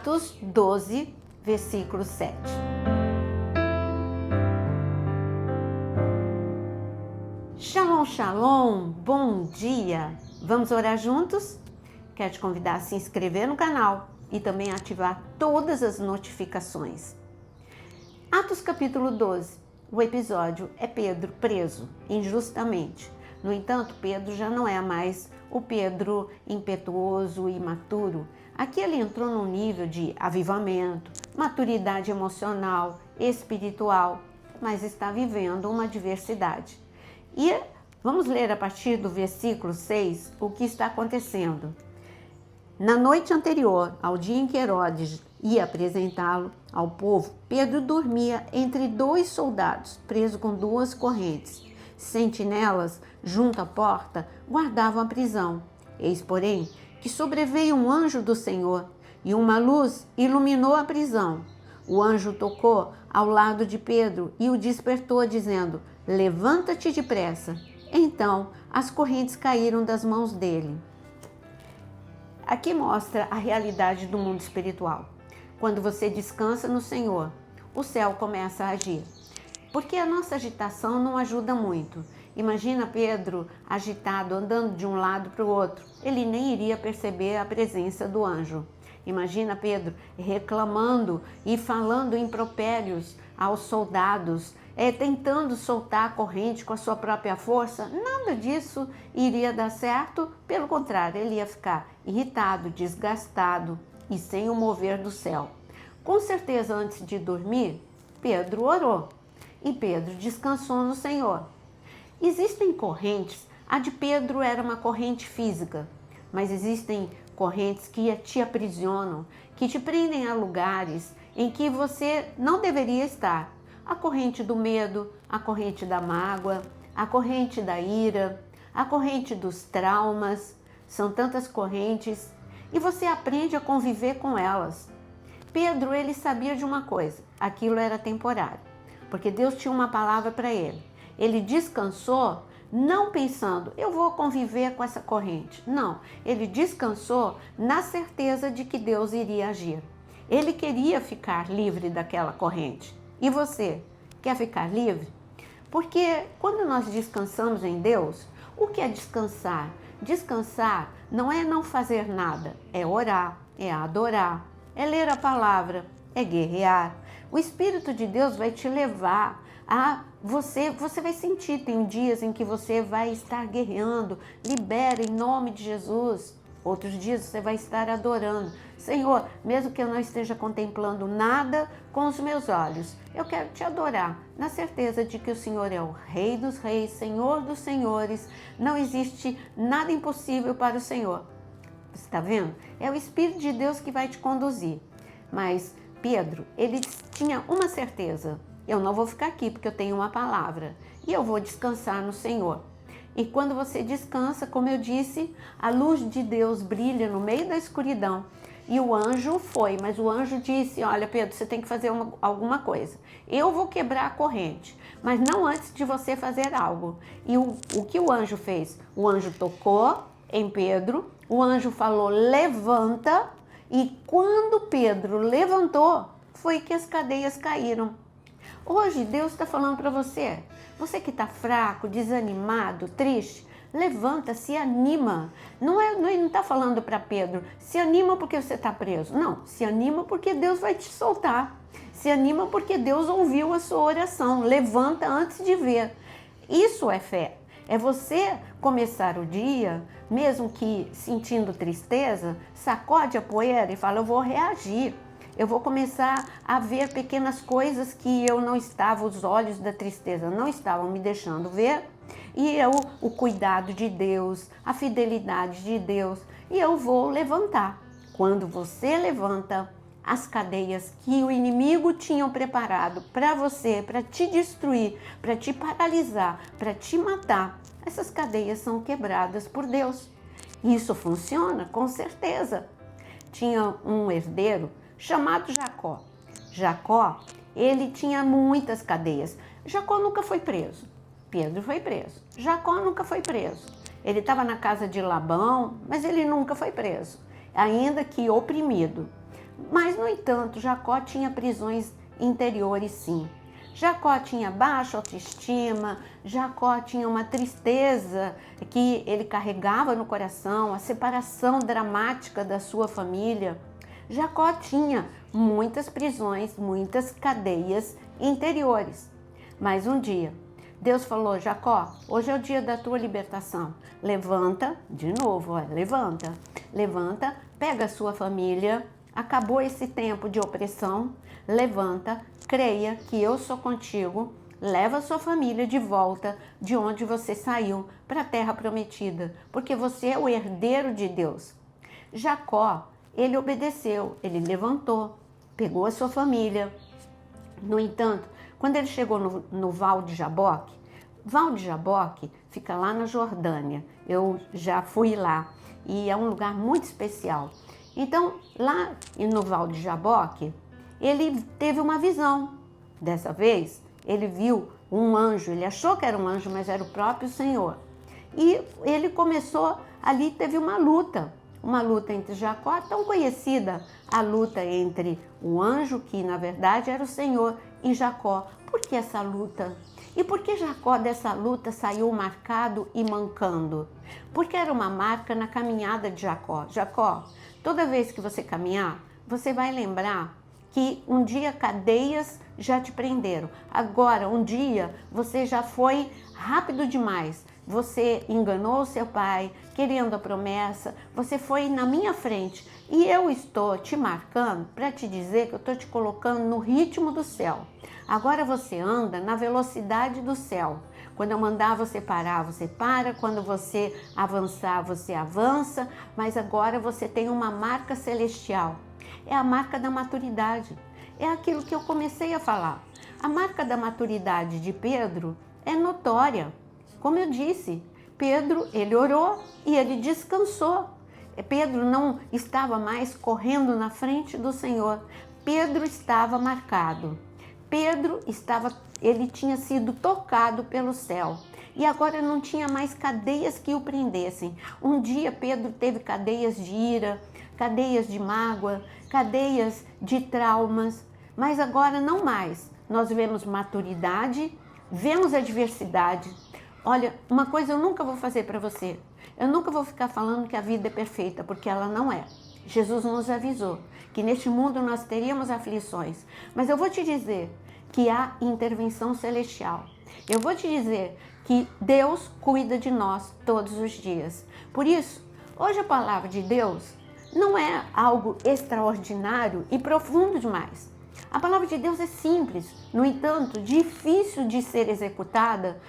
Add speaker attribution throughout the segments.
Speaker 1: Atos 12, versículo 7. Shalom, shalom, bom dia! Vamos orar juntos? Quero te convidar a se inscrever no canal e também ativar todas as notificações. Atos capítulo 12, o episódio é Pedro preso injustamente. No entanto, Pedro já não é mais o Pedro impetuoso e imaturo. Aqui ele entrou num nível de avivamento, maturidade emocional, espiritual, mas está vivendo uma adversidade. E vamos ler a partir do versículo 6 o que está acontecendo. Na noite anterior ao dia em que Herodes ia apresentá-lo ao povo, Pedro dormia entre dois soldados, preso com duas correntes. Sentinelas, junto à porta, guardavam a prisão. Eis, porém, que sobreveio um anjo do Senhor, e uma luz iluminou a prisão. O anjo tocou ao lado de Pedro e o despertou, dizendo: levanta-te depressa. Então, as correntes caíram das mãos dele. Aqui mostra a realidade do mundo espiritual. Quando você descansa no Senhor, o céu começa a agir. Porque a nossa agitação não ajuda muito. Imagina Pedro agitado, andando de um lado para o outro. Ele nem iria perceber a presença do anjo. Imagina Pedro reclamando e falando impropérios aos soldados, tentando soltar a corrente com a sua própria força. Nada disso iria dar certo, pelo contrário, ele ia ficar irritado, desgastado e sem o mover do céu. Com certeza, antes de dormir, Pedro orou e Pedro descansou no Senhor. Existem correntes, a de Pedro era uma corrente física, mas existem correntes que te aprisionam, que te prendem a lugares em que você não deveria estar. A corrente do medo, a corrente da mágoa, a corrente da ira, a corrente dos traumas. São tantas correntes e você aprende a conviver com elas. Pedro, ele sabia de uma coisa, aquilo era temporário, porque Deus tinha uma palavra para ele. Ele descansou não pensando, eu vou conviver com essa corrente. Não, ele descansou na certeza de que Deus iria agir. Ele queria ficar livre daquela corrente. E você, quer ficar livre? Porque quando nós descansamos em Deus, o que é descansar? Descansar não é não fazer nada, é orar, é adorar, é ler a palavra, é guerrear. O Espírito de Deus vai te levar a você vai sentir, tem dias em que você vai estar guerreando, libera em nome de Jesus. Outros dias você vai estar adorando. Senhor, mesmo que eu não esteja contemplando nada com os meus olhos, eu quero te adorar, na certeza de que o Senhor é o Rei dos Reis, Senhor dos Senhores. Não existe nada impossível para o Senhor. Você está vendo? É o Espírito de Deus que vai te conduzir. Mas Pedro, ele tinha uma certeza: eu não vou ficar aqui porque eu tenho uma palavra e eu vou descansar no Senhor. E quando você descansa, como eu disse, a luz de Deus brilha no meio da escuridão. E o anjo foi, mas o anjo disse: olha, Pedro, você tem que fazer alguma coisa. Eu vou quebrar a corrente, mas não antes de você fazer algo. E o que o anjo fez? O anjo tocou em Pedro, o anjo falou: levanta. E quando Pedro levantou, foi que as cadeias caíram. Hoje Deus está falando para você, você que está fraco, desanimado, triste, levanta, se anima. Ele não está falando para Pedro, se anima porque você está preso. Não, se anima porque Deus vai te soltar. Se anima porque Deus ouviu a sua oração. Levanta antes de ver. Isso é fé. É você começar o dia, mesmo que sentindo tristeza, sacode a poeira e fala: eu vou reagir. Eu vou começar a ver pequenas coisas que eu não estava, os olhos da tristeza não estavam me deixando ver. E o cuidado de Deus, a fidelidade de Deus, e eu vou levantar. Quando você levanta, as cadeias que o inimigo tinha preparado para você, para te destruir, para te paralisar, para te matar, essas cadeias são quebradas por Deus. Isso funciona, com certeza. Tinha um herdeiro chamado Jacó. Jacó, ele tinha muitas cadeias. Jacó nunca foi preso. Pedro foi preso. Jacó nunca foi preso. Ele estava na casa de Labão, mas ele nunca foi preso, ainda que oprimido. Mas, no entanto, Jacó tinha prisões interiores, sim. Jacó tinha baixa autoestima, Jacó tinha uma tristeza que ele carregava no coração, a separação dramática da sua família. Jacó tinha muitas prisões, muitas cadeias interiores. Mas um dia, Deus falou: Jacó, hoje é o dia da tua libertação. Levanta, de novo, levanta, pega a sua família, acabou esse tempo de opressão, levanta, creia que eu sou contigo, leva a sua família de volta de onde você saiu para a terra prometida, porque você é o herdeiro de Deus. Jacó, ele obedeceu, ele levantou, pegou a sua família. No entanto, quando ele chegou no Val de Jaboque fica lá na Jordânia, eu já fui lá e é um lugar muito especial. Então, lá no Val de Jaboque, ele teve uma visão. Dessa vez, ele viu um anjo, ele achou que era um anjo, mas era o próprio Senhor. E ele começou, ali teve uma luta entre Jacó, tão conhecida, a luta entre o anjo, que na verdade era o Senhor, e Jacó. Por que essa luta? E por que Jacó dessa luta saiu marcado e mancando? Porque era uma marca na caminhada de Jacó. Jacó, toda vez que você caminhar, você vai lembrar que um dia cadeias já te prenderam. Agora, um dia você já foi rápido demais. Você enganou seu pai, querendo a promessa. Você foi na minha frente. E eu estou te marcando para te dizer que eu estou te colocando no ritmo do céu. Agora você anda na velocidade do céu. Quando eu mandar você parar, você para. Quando você avançar, você avança. Mas agora você tem uma marca celestial. É a marca da maturidade. É aquilo que eu comecei a falar. A marca da maturidade de Pedro é notória. Como eu disse, Pedro, ele orou e ele descansou. Pedro não estava mais correndo na frente do Senhor. Pedro estava marcado. Ele tinha sido tocado pelo céu. E agora não tinha mais cadeias que o prendessem. Um dia Pedro teve cadeias de ira, cadeias de mágoa, cadeias de traumas, mas agora não mais. Nós vemos maturidade, vemos adversidade. Olha, uma coisa eu nunca vou fazer para você. Eu nunca vou ficar falando que a vida é perfeita, porque ela não é. Jesus nos avisou que neste mundo nós teríamos aflições, mas eu vou te dizer que há intervenção celestial. Eu vou te dizer que Deus cuida de nós todos os dias. Por isso, hoje a palavra de Deus não é algo extraordinário e profundo demais. A palavra de Deus é simples, no entanto, difícil de ser executada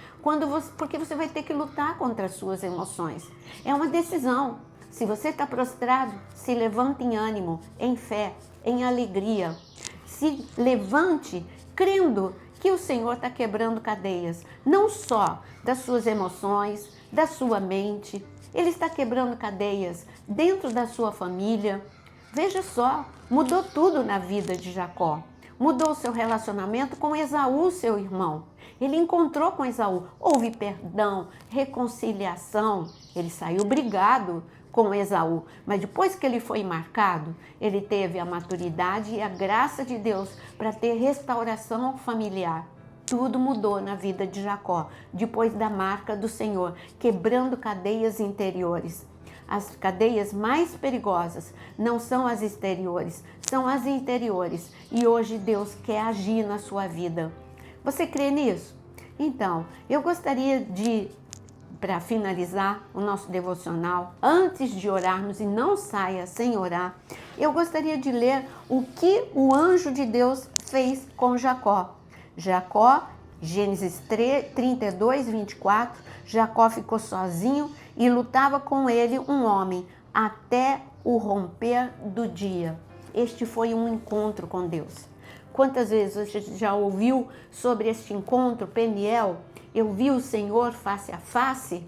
Speaker 1: porque você vai ter que lutar contra as suas emoções. É uma decisão. Se você está prostrado, se levante em ânimo, em fé, em alegria. Se levante crendo que o Senhor está quebrando cadeias, não só das suas emoções, da sua mente. Ele está quebrando cadeias dentro da sua família. Veja só, mudou tudo na vida de Jacó. Mudou o seu relacionamento com Esaú, seu irmão. Ele encontrou com Esaú. Houve perdão, reconciliação. Ele saiu brigado com Esaú. Mas depois que ele foi marcado, ele teve a maturidade e a graça de Deus para ter restauração familiar. Tudo mudou na vida de Jacó, depois da marca do Senhor, quebrando cadeias interiores. As cadeias mais perigosas não são as exteriores, são as interiores. E hoje Deus quer agir na sua vida. Você crê nisso? Então, eu gostaria de, para finalizar o nosso devocional, antes de orarmos, e não saia sem orar, eu gostaria de ler o que o anjo de Deus fez com Jacó. Jacó, Gênesis 32, 24, Jacó ficou sozinho e lutava com ele um homem até o romper do dia. Este foi um encontro com Deus. Quantas vezes você já ouviu sobre este encontro, Peniel? Eu vi o Senhor face a face.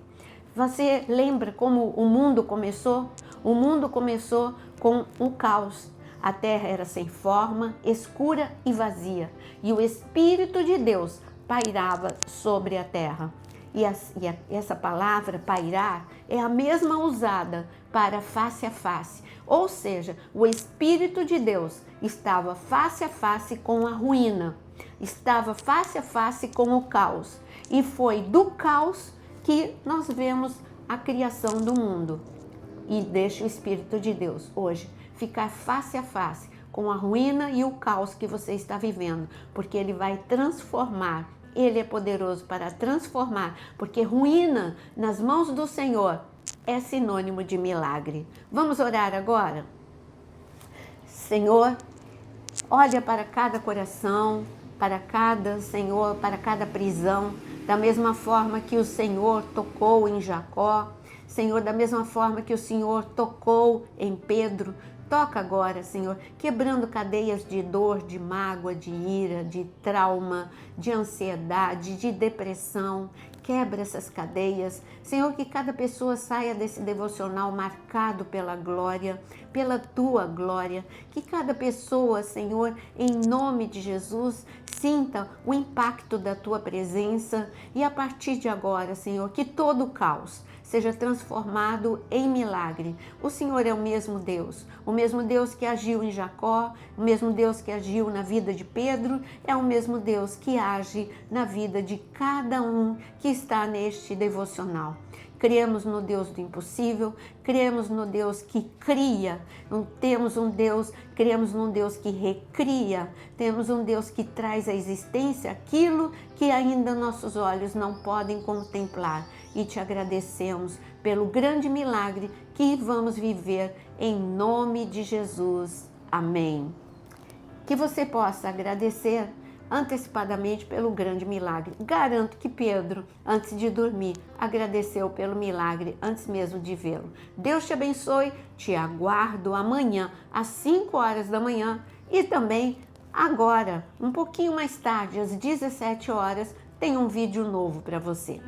Speaker 1: Você lembra como o mundo começou? O mundo começou com o caos. A terra era sem forma, escura e vazia, e o Espírito de Deus pairava sobre a terra. essa palavra pairar é a mesma usada para face a face. Ou seja, o Espírito de Deus estava face a face com a ruína, estava face a face com o caos. E foi do caos que nós vemos a criação do mundo. E deixa o Espírito de Deus hoje ficar face a face com a ruína e o caos que você está vivendo, porque Ele vai transformar. Ele é poderoso para transformar, porque ruína nas mãos do Senhor é sinônimo de milagre. Vamos orar agora? Senhor, olha para cada coração, para cada, Senhor, para cada prisão, da mesma forma que o Senhor tocou em Jacó, Senhor, da mesma forma que o Senhor tocou em Pedro. Toca agora, Senhor, quebrando cadeias de dor, de mágoa, de ira, de trauma, de ansiedade, de depressão. Quebra essas cadeias. Senhor, que cada pessoa saia desse devocional marcado pela glória, pela Tua glória. Que cada pessoa, Senhor, em nome de Jesus, sinta o impacto da Tua presença. E a partir de agora, Senhor, que todo o caos seja transformado em milagre. O Senhor é o mesmo Deus que agiu em Jacó, o mesmo Deus que agiu na vida de Pedro, é o mesmo Deus que age na vida de cada um que está neste devocional. Cremos no Deus do impossível, cremos no Deus que cria, cremos num Deus que recria, temos um Deus que traz à existência aquilo que ainda nossos olhos não podem contemplar. E te agradecemos pelo grande milagre que vamos viver em nome de Jesus. Amém. Que você possa agradecer antecipadamente pelo grande milagre. Garanto que Pedro, antes de dormir, agradeceu pelo milagre antes mesmo de vê-lo. Deus te abençoe, te aguardo amanhã às 5 horas da manhã e também agora, um pouquinho mais tarde, às 17 horas, tem um vídeo novo para você.